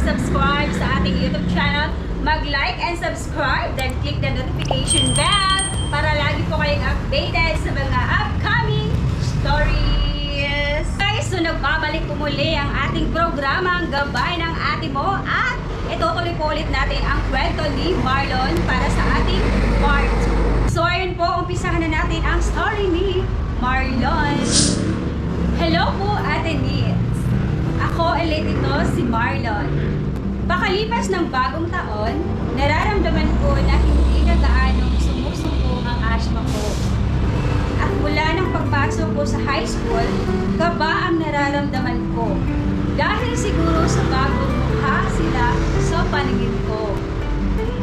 mag-subscribe sa ating YouTube channel, mag-like and subscribe, then click the notification bell para lagi po kayong updated sa mga upcoming stories. Guys, so nagbabalik po muli ang ating programa, ang Gabay ng Ate Mo, at itutuloy po ulit natin ang kwento ni Marlon para sa ating part 2. So ayun po, umpisahan na natin ang story ni Marlon. Hello po, Ate Nits. Ako ulit ito, si Marlon. Pakalipas ng bagong taon, nararamdaman ko na hindi na gaanong sumusuko ang asthma ko. At mula ng pagpasok ko sa high school, kaba ang nararamdaman ko. Dahil siguro sa bagong mukha sila sa paningin ko.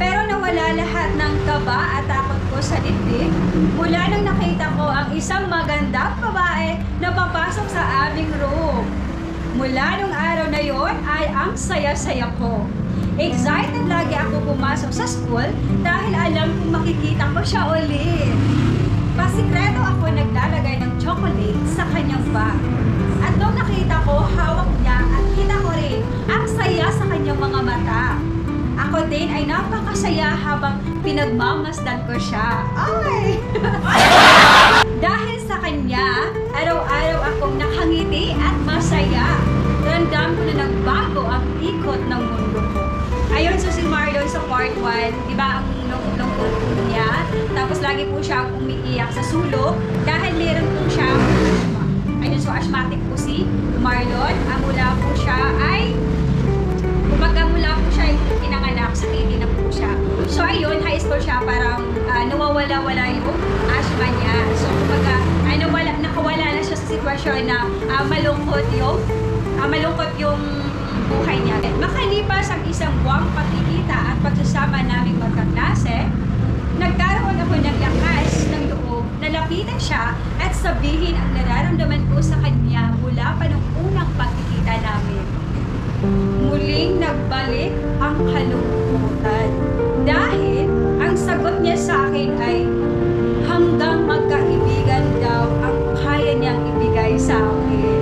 Pero nawala lahat ng kaba at takot ko sa dibdib mula nang nakita ko ang isang magandang babae na papasok sa aming room. Mula nung araw na yon ay ang saya-saya ko. Excited lagi ako pumasok sa school dahil alam kong makikita ko siya ulit. Pasikreto ako naglalagay ng chocolate sa kanyang bag. At nung nakita ko, hawak niya at kita ko rin ang saya sa kanyang mga mata. Ako din ay napakasaya habang pinagmamasdan ko siya. Ay! Dahil sa kanya, araw-araw akong nakangiti at masaya. Ramdam ko na nagbago ang ikot ng mundo ko. Ayun, so si Marlon sa part 1, di ba ang lungkot niya? Tapos lagi po siya umiiyak sa sulok dahil meron po siya asthma. Ayun, so asthmatic po si Marlon. Ang mula po siya ay mula po siya yung pinanganak, sakiti na po siya. So ayun, high school siya, parang nawawala-wala yung asthma niya. So kumbaga, nakawala na siya sa sitwasyon na malungkot yung buhay niya. Makalipas ang isang buwang pagkikita at pagsasama naming magkaklase, nagkaroon ako ng lakas ng loob na lapitan siya at sabihin ang nararamdaman ko sa kanya mula pa nung unang pagkikita namin. Muling nagbalik ang kalungkutan dahil ang sagot niya sa akin ay hanggang magkaibigan daw ang kaya niyang ibigay sa akin.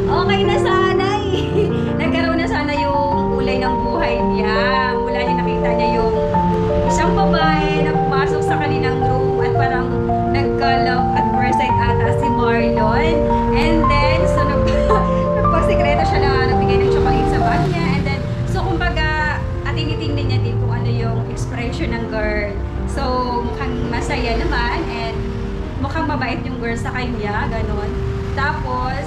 Okay na sana eh. Nagkaroon na sana yung kulay ng buhay niya. Mula niya nakita niya yung isang babae na pumasok sa kanilang room at parang nagka-love at first sight ata si Marlon. And then, so nagpasikreto siya na nagbigay ng chocolate sa bag niya. And then, so kumbaga, ating-itingnan niya din kung ano yung expression ng girl. So, mukhang masaya naman and mukhang mabait yung girl sa kanya, ganon. Tapos,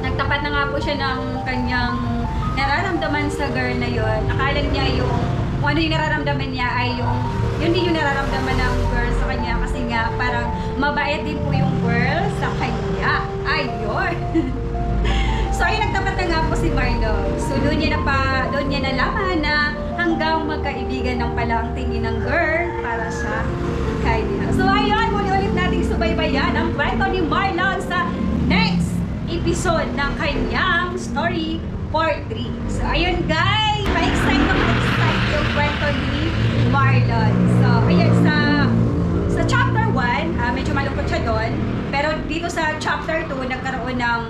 nagtapat na nga po siya ng kanyang nararamdaman sa girl na yon. Akala niya kung ano yung nararamdaman niya ay yun din yung nararamdaman ng girl sa kanya kasi nga parang mabait din po yung girl sa kanya. Ayun! So ayun, nagtapat na nga po si Marlon. So doon niya nalaman na hanggang magkaibigan ng pala ang tingin ng girl para sa kanya. So ayun, muli-ulit nating subaybayan ang kwento ni Marlon sa next episode ng kanyang story part 3. So ayun guys, ma-excite yung kwento ni Marlon. So ayun, sa chapter 1, medyo malungkot siya doon. Pero dito sa chapter 2, nagkaroon ng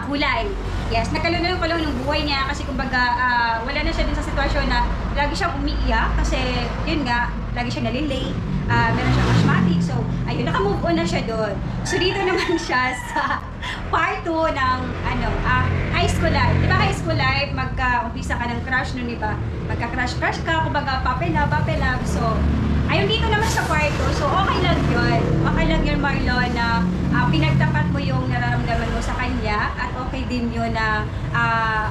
kulay. Yes, nagkaroon na yung kulay ng buhay niya kasi kumbaga wala na siya din sa sitwasyon na lagi siyang umiiyak kasi yun nga, lagi siya nalilate. Meron siyang asthmatic. So, ayun, naka-move on na siya doon. So, dito naman siya sa part 2 ng high school life. Di ba high school life, magka-umpisa ka ng crush nun, di ba? Magka-crush ka, kumbaga puppy love. So, ayun, dito naman sa part 2. So, okay lang yun. Okay lang yun, Marlon, na pinagtapat mo yung nararamdaman mo sa kanya at okay din yun na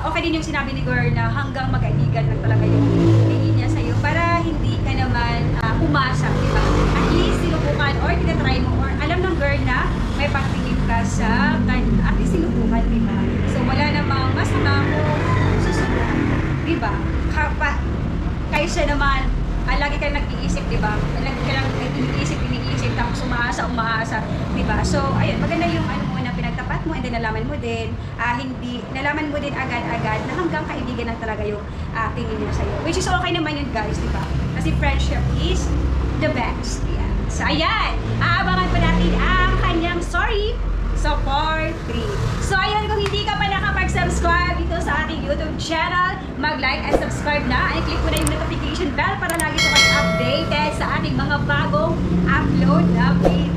okay din yung sinabi ni girl na hanggang magkaibigan lang talaga yung tingin niya sa'yo para hindi ka naman umasa, di ba? At least sinubukan or tinatry mo or alam ng girl na may pagtingin ka sa kanya at least sinubukan, di ba? So wala namang masama kung susubukan, di ba? Kaysa naman lagi ka nag-iisip, di ba? Lagi ka lang iniisip tapos umaasa, di ba? So ayun, maganda yung mo na pinagtapat mo and then nalaman mo din agad-agad na hanggang kaibigan lang talaga yung tingin niya sa'yo. Which is okay naman yun guys, di ba? Kasi friendship is the best. Yeah. So ayan, aabangan pa natin ang kanyang story sa part 3. So ayun, kung hindi ka pa nakapag-subscribe dito mag-like and subscribe na. Ay, click mo na yung notification bell para lagi po kayo updated sa ating mga bagong upload na video.